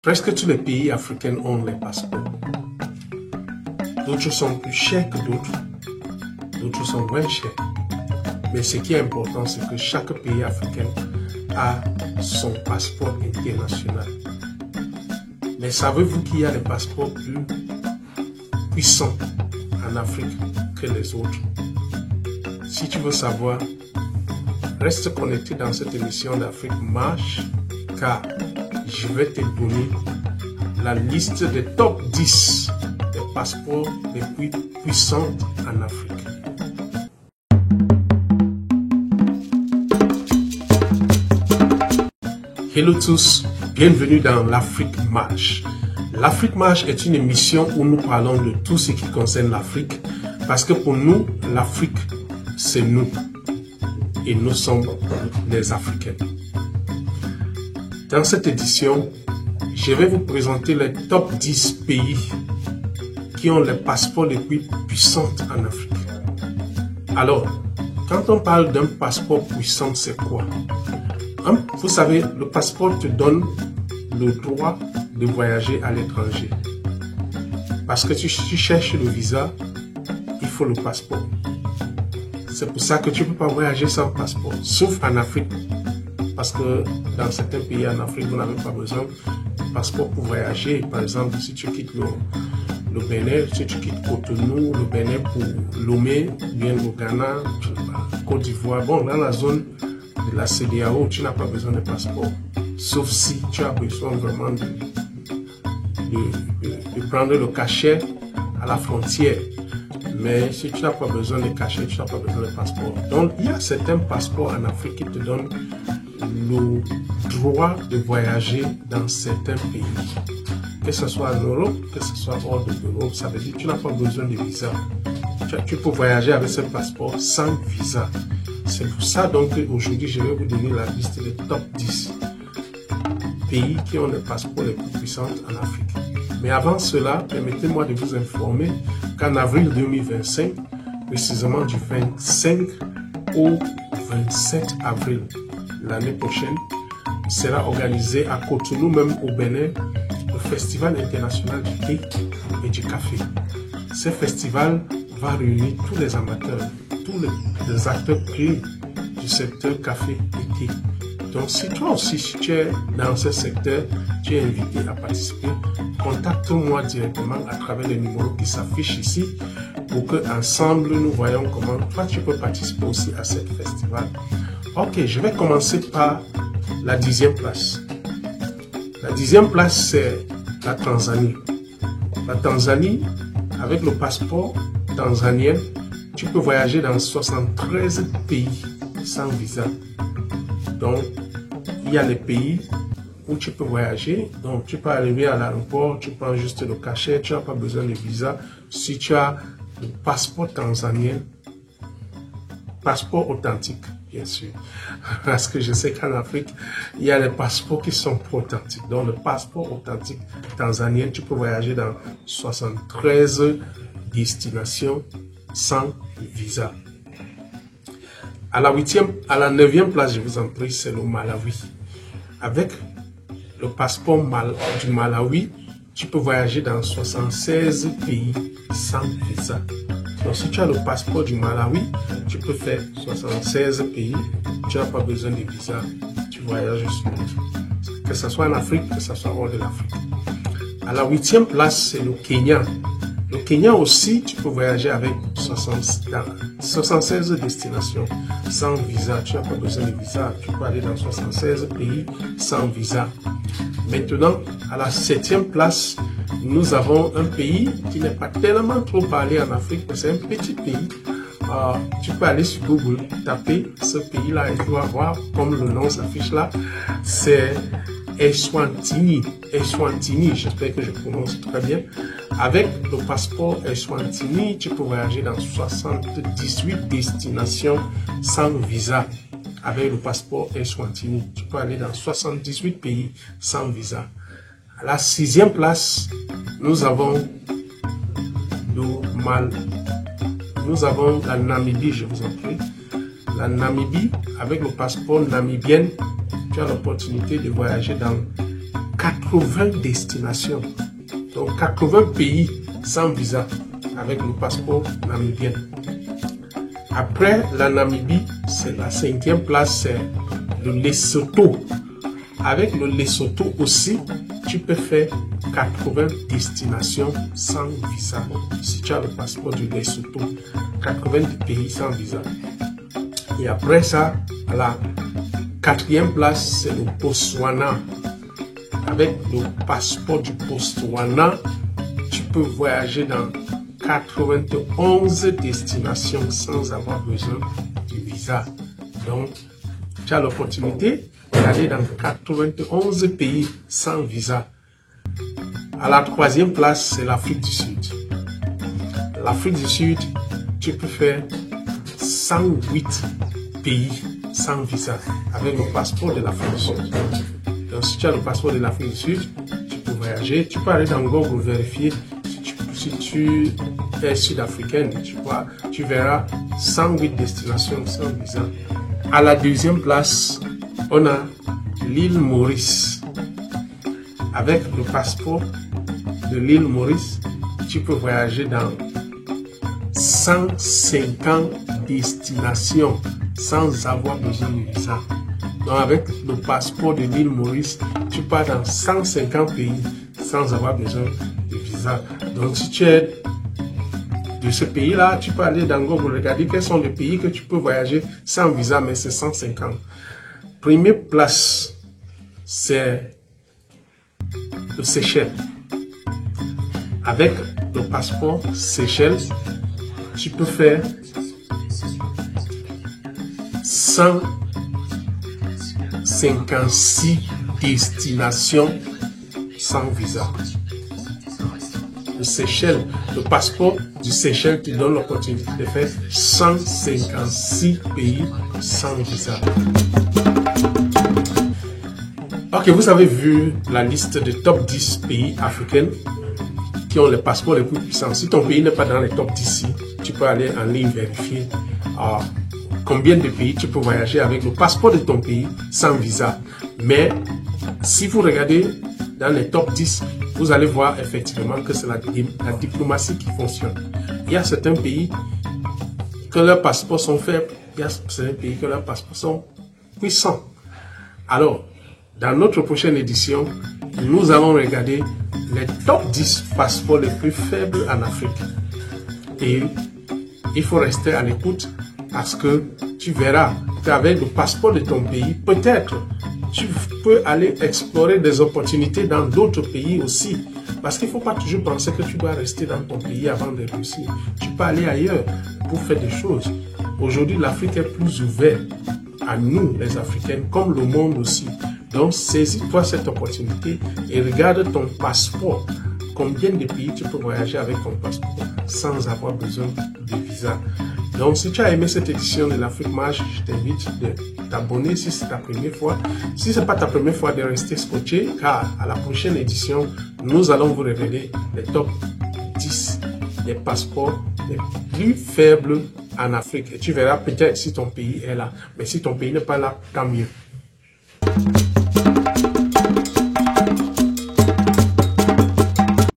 Presque tous les pays africains ont les passeports. D'autres sont plus chers que d'autres sont moins chers. Mais ce qui est important, c'est que chaque pays africain a son passeport international. Mais savez-vous qu'il y a des passeports plus puissants en Afrique que les autres? Si tu veux savoir, reste connecté dans cette émission d'Afrique Marche, car je vais te donner la liste des top 10 des passeports les plus puissants en Afrique. Hello tous, bienvenue dans l'Afrique Marche. L'Afrique Marche est une émission où nous parlons de tout ce qui concerne l'Afrique, parce que pour nous, l'Afrique, c'est nous. Et nous sommes les Africains. Dans cette édition, je vais vous présenter les top 10 pays qui ont les passeports les plus puissants en Afrique. Alors, quand on parle d'un passeport puissant, c'est quoi? Vous savez, le passeport te donne le droit de voyager à l'étranger. Parce que tu cherches le visa, il faut le passeport. C'est pour ça que tu ne peux pas voyager sans passeport, sauf en Afrique. Parce que dans certains pays en Afrique, vous n'avez pas besoin de passeport pour voyager. Par exemple, si tu quittes le Bénin, si tu quittes Cotonou, le Bénin pour Lomé, bien le Ghana, Côte d'Ivoire, bon, dans la zone de la CEDEAO, tu n'as pas besoin de passeport. Sauf si tu as besoin vraiment de prendre le cachet à la frontière. Mais si tu n'as pas besoin de cachet, tu n'as pas besoin de passeport. Donc, il y a certains passeports en Afrique qui te donnent le droit de voyager dans certains pays. Que ce soit en Europe, que ce soit hors de l'Europe, ça veut dire que tu n'as pas besoin de visa. Tu peux voyager avec ce passeport sans visa. C'est pour ça donc qu'aujourd'hui, je vais vous donner la liste des top 10 pays qui ont les passeports les plus puissants en Afrique. Mais avant cela, permettez-moi de vous informer qu'en avril 2025, précisément du 25 au 27 avril l'année prochaine, sera organisé à Cotonou, même au Bénin, le Festival international du thé et du café. Ce festival va réunir tous les amateurs, tous les acteurs clés du secteur café et thé. Donc, si toi aussi, si tu es dans ce secteur, tu es invité à participer, contacte-moi directement à travers les numéros qui s'affichent ici pour qu'ensemble, nous voyons comment toi, tu peux participer aussi à ce festival. Ok, je vais commencer par la 10e place. La 10e place, c'est la Tanzanie. La Tanzanie, avec le passeport tanzanien, tu peux voyager dans 73 pays sans visa. Donc, il y a les pays où tu peux voyager. Donc, tu peux arriver à l'aéroport, tu prends juste le cachet, tu n'as pas besoin de visa. Si tu as le passeport tanzanien, passeport authentique, bien sûr. Parce que je sais qu'en Afrique, il y a les passeports qui sont authentiques. Donc, le passeport authentique tanzanien, tu peux voyager dans 73 destinations sans visa. À la 9e place, je vous en prie, c'est le Malawi. Avec le passeport du Malawi, tu peux voyager dans 76 pays sans visa. Donc, si tu as le passeport du Malawi, tu peux faire 76 pays, tu n'as pas besoin de visa, tu voyages sur que ce soit en Afrique, que ce soit hors de l'Afrique. À la 8e place, c'est le Kenya. Le Kenya aussi, tu peux voyager avec 76 destinations sans visa. Tu n'as pas besoin de visa. Tu peux aller dans 76 pays sans visa. Maintenant, à la 7e place, nous avons un pays qui n'est pas tellement trop parlé en Afrique, mais c'est un petit pays. Tu peux aller sur Google, taper ce pays-là et tu vas voir, comme le nom s'affiche là, c'est Eswatini. Eswatini, j'espère que je prononce très bien. Avec le passeport Eswatini, tu peux voyager dans 78 destinations sans visa. Avec le passeport Eswatini, tu peux aller dans 78 pays sans visa. À la 6e place, nous avons la Namibie, je vous en prie. La Namibie, avec le passeport namibien, tu as l'opportunité de voyager dans 80 destinations. Donc 80 pays sans visa avec le passeport namibien. Après la Namibie, c'est la 5e place, c'est le Lesotho. Avec le Lesotho aussi, tu peux faire 80 destinations sans visa. Si tu as le passeport du Lesotho, 80 pays sans visa. Et après ça, à la 4e place, c'est le Botswana. Avec le passeport du Botswana, tu peux voyager dans 91 destinations sans avoir besoin de visa. Donc, tu as l'opportunité d'aller dans 91 pays sans visa. À la 3e place, c'est l'Afrique du Sud. L'Afrique du Sud, tu peux faire 108 pays sans visa avec le passeport de l'Afrique du Sud. Donc, si tu as le passeport de l'Afrique du Sud, tu peux voyager. Tu peux aller dans Google vérifier. Si tu es sud-africaine, tu verras 108 destinations sans visa. À la 2e place, on a l'île Maurice. Avec le passeport de l'île Maurice, tu peux voyager dans 150 destinations sans avoir besoin de visa. Donc avec le passeport de l'île Maurice, tu pars dans 150 pays sans avoir besoin de visa. Donc si tu es de ce pays-là, tu peux aller dans Google, regarder quels sont les pays que tu peux voyager sans visa, mais c'est 150. Première place, c'est le Seychelles. Avec le passeport Seychelles, tu peux faire 156 destinations sans visa. Le Seychelles, le passeport du Seychelles te donne l'opportunité de faire 156 pays sans visa. Ok, vous avez vu la liste des top 10 pays africains qui ont les passeports les plus puissants. Si ton pays n'est pas dans les top 10 ici, tu peux aller en ligne vérifier combien de pays tu peux voyager avec le passeport de ton pays sans visa. Mais si vous regardez dans les top 10, vous allez voir effectivement que c'est la diplomatie qui fonctionne. Il y a certains pays que leurs passeports sont faibles, il y a certains pays que leurs passeports sont puissants. Alors, dans notre prochaine édition, nous allons regarder les top 10 passeports les plus faibles en Afrique. Et il faut rester à l'écoute parce que tu verras qu'avec le passeport de ton pays, peut-être tu peux aller explorer des opportunités dans d'autres pays aussi. Parce qu'il ne faut pas toujours penser que tu dois rester dans ton pays avant de réussir. Tu peux aller ailleurs pour faire des choses. Aujourd'hui, l'Afrique est plus ouverte à nous, les Africains, comme le monde aussi. Donc, saisis-toi cette opportunité et regarde ton passeport. Combien de pays tu peux voyager avec ton passeport sans avoir besoin de visa. Donc, si tu as aimé cette édition de l'Afrique Marche, je t'invite de t'abonner si c'est ta première fois. Si ce n'est pas ta première fois, de rester scotché, car à la prochaine édition, nous allons vous révéler les top 10 des passeports les plus faibles en Afrique. Et tu verras peut-être si ton pays est là. Mais si ton pays n'est pas là, tant mieux.